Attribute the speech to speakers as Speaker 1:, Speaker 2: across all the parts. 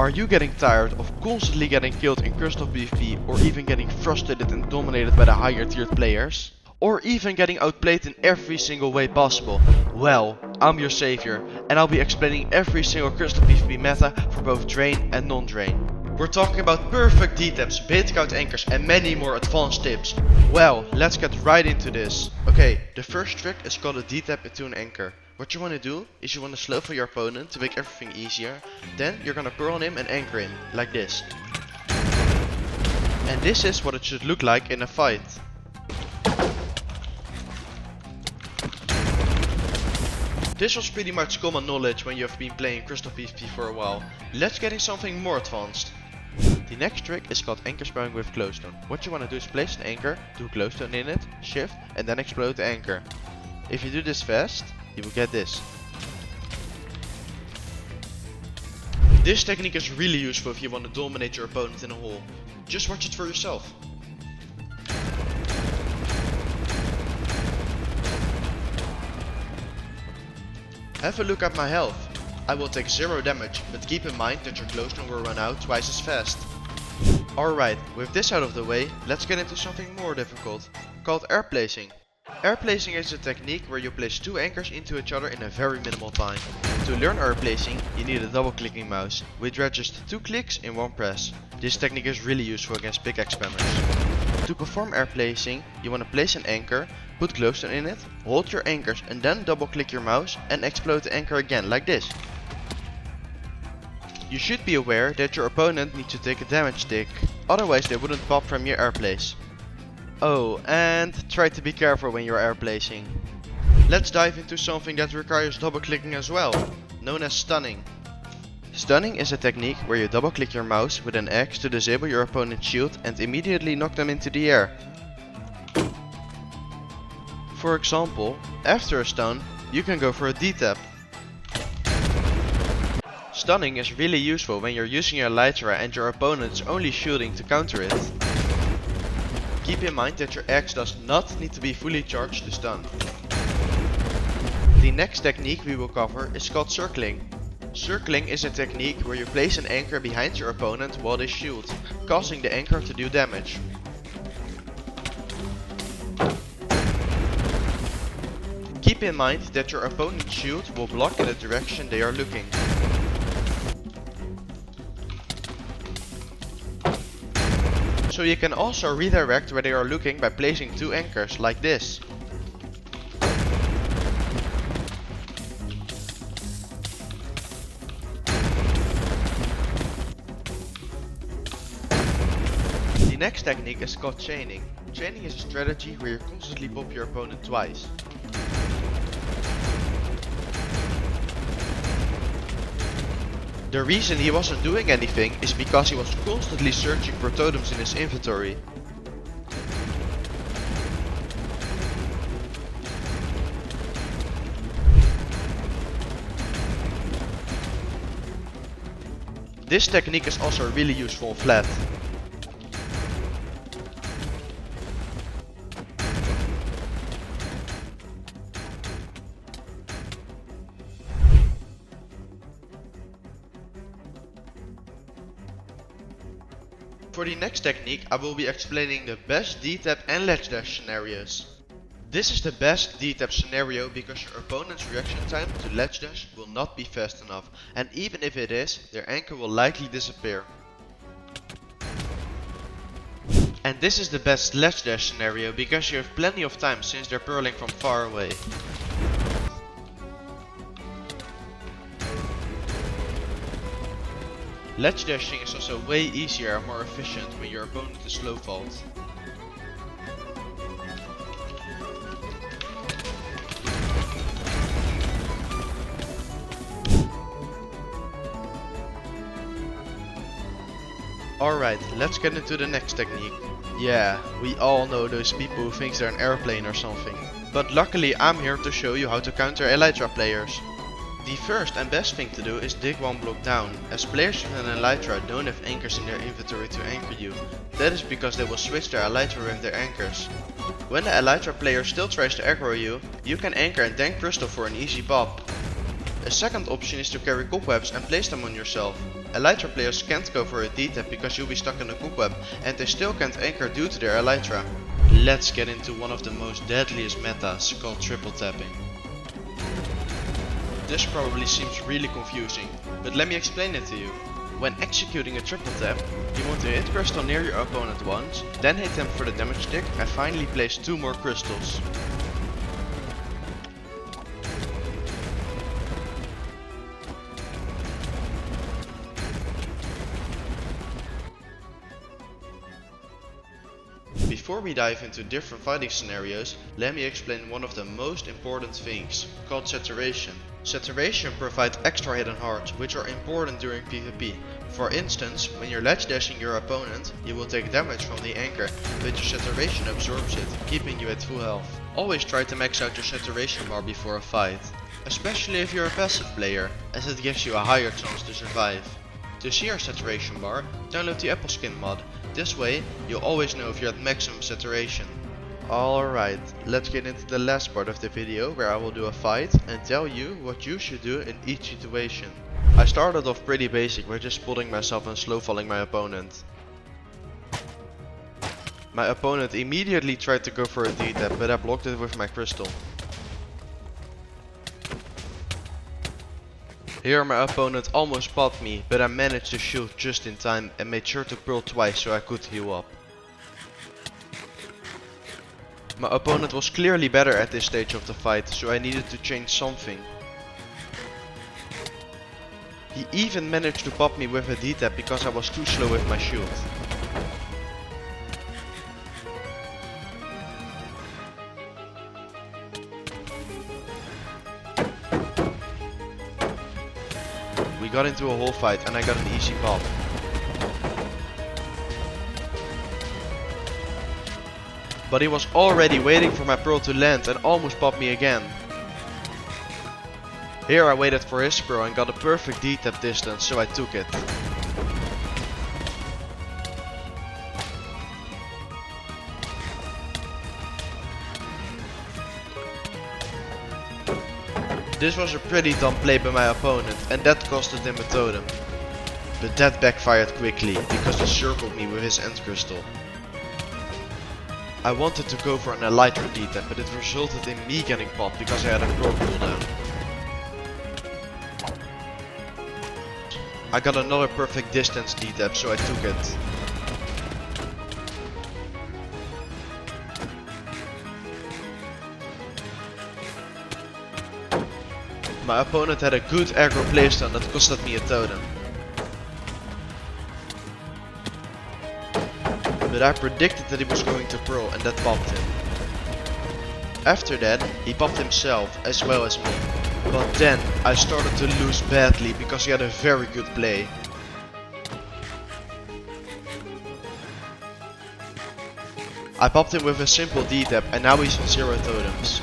Speaker 1: Are you getting tired of constantly getting killed in Crystal PvP, or even getting frustrated and dominated by the higher tiered players? Or even getting outplayed in every single way possible? Well, I'm your savior, and I'll be explaining every single Crystal PvP meta for both Drain and non-Drain. We're talking about perfect D-taps, bait count anchors and many more advanced tips. Well, let's get right into this. Okay, the first trick is called a D-tap into an anchor. What you want to do is you want to slow for your opponent to make everything easier. Then you're gonna pearl on him and anchor him, like this. And this is what it should look like in a fight. This was pretty much common knowledge when you have been playing Crystal PvP for a while. Let's get into something more advanced. The next trick is called anchor spamming with glowstone. What you want to do is place an anchor, do glowstone in it, shift and then explode the anchor. If you do this fast, you will get this. This technique is really useful if you want to dominate your opponent in a hole. Just watch it for yourself. Have a look at my health. I will take 0 damage, but keep in mind that your glowstone will run out twice as fast. Alright, with this out of the way, let's get into something more difficult, called air placing. Air placing is a technique where you place 2 anchors into each other in a very minimal time. To learn air placing, you need a double clicking mouse, which registers 2 clicks in one press. This technique is really useful against pickaxe spammers. To perform air placing, you want to place an anchor, put glowstone in it, hold your anchors and then double click your mouse and explode the anchor again, like this. You should be aware that your opponent needs to take a damage tick, otherwise they wouldn't pop from your air place. Oh, and try to be careful when you're air placing. Let's dive into something that requires double clicking as well, known as stunning. Stunning is a technique where you double click your mouse with an X to disable your opponent's shield and immediately knock them into the air. For example, after a stun, you can go for a D-tap. Stunning is really useful when you're using your Elytra and your opponent is only shielding to counter it. Keep in mind that your X does not need to be fully charged to stun. The next technique we will cover is called circling. Circling is a technique where you place an anchor behind your opponent while they shield, causing the anchor to do damage. Keep in mind that your opponent's shield will block in the direction they are looking. So you can also redirect where they are looking by placing 2 anchors, like this. The next technique is called chaining. Chaining is a strategy where you constantly pop your opponent twice. The reason he wasn't doing anything is because he was constantly searching for totems in his inventory. This technique is also really useful flat. For the next technique, I will be explaining the best D-tap and ledge dash scenarios. This is the best D-tap scenario because your opponent's reaction time to ledge dash will not be fast enough, and even if it is, their anchor will likely disappear. And this is the best ledge dash scenario because you have plenty of time since they're pearling from far away. Ledge dashing is also way easier and more efficient when your opponent is slow fault. Alright, let's get into the next technique. Yeah, we all know those people who think they're an airplane or something. But luckily I'm here to show you how to counter Elytra players. The first and best thing to do is dig 1 block down, as players with an Elytra don't have anchors in their inventory to anchor you. That is because they will switch their Elytra with their anchors. When the Elytra player still tries to aggro you, you can anchor and then crystal for an easy pop. A second option is to carry cobwebs and place them on yourself. Elytra players can't go for a D-tap because you'll be stuck in a cobweb, and they still can't anchor due to their Elytra. Let's get into one of the most deadliest metas called triple tapping. This probably seems really confusing, but let me explain it to you. When executing a triple tap, you want to hit crystal near your opponent once, then hit them for the damage tick and finally place 2 more crystals. Before we dive into different fighting scenarios, let me explain one of the most important things, called saturation. Saturation provides extra hidden hearts, which are important during PvP. For instance, when you're ledge dashing your opponent, you will take damage from the anchor, but your saturation absorbs it, keeping you at full health. Always try to max out your saturation bar before a fight, especially if you're a passive player, as it gives you a higher chance to survive. To see your saturation bar, download the Apple Skin mod. This way, you'll always know if you're at maximum saturation. Alright, let's get into the last part of the video where I will do a fight and tell you what you should do in each situation. I started off pretty basic with just spotting myself and slow falling my opponent. My opponent immediately tried to go for a D-tap, but I blocked it with my crystal. Here my opponent almost popped me, but I managed to shield just in time and made sure to pearl twice so I could heal up. My opponent was clearly better at this stage of the fight, so I needed to change something. He even managed to pop me with a D-tap because I was too slow with my shield. We got into a whole fight and I got an easy pop. But he was already waiting for my pearl to land and almost popped me again. Here I waited for his pearl and got a perfect D-tap distance, so I took it. This was a pretty dumb play by my opponent and that costed him a totem. But that backfired quickly because he circled me with his end crystal. I wanted to go for an Elytra D-tap, but it resulted in me getting popped because I had a pearl cooldown. I got another perfect distance D-tap, so I took it. My opponent had a good aggro playstyle that costed me a totem. But I predicted that he was going to pearl and that popped him. After that, he popped himself as well as me. But then I started to lose badly because he had a very good play. I popped him with a simple D-tap and now he's on 0 totems.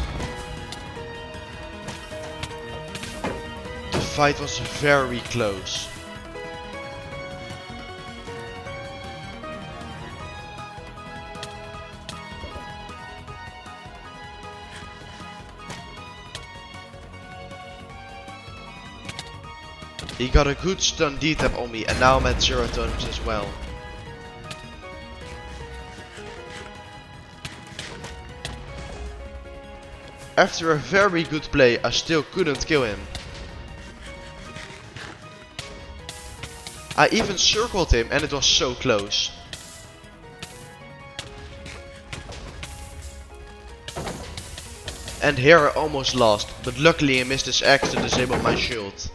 Speaker 1: The fight was very close. He got a good stun D-tap on me and now I'm at 0 totems as well. After a very good play, I still couldn't kill him. I even circled him and it was so close. And here I almost lost, but luckily he missed his axe to disable my shield.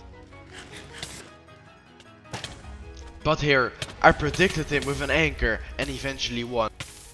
Speaker 1: But here, I predicted him with an anchor and eventually won.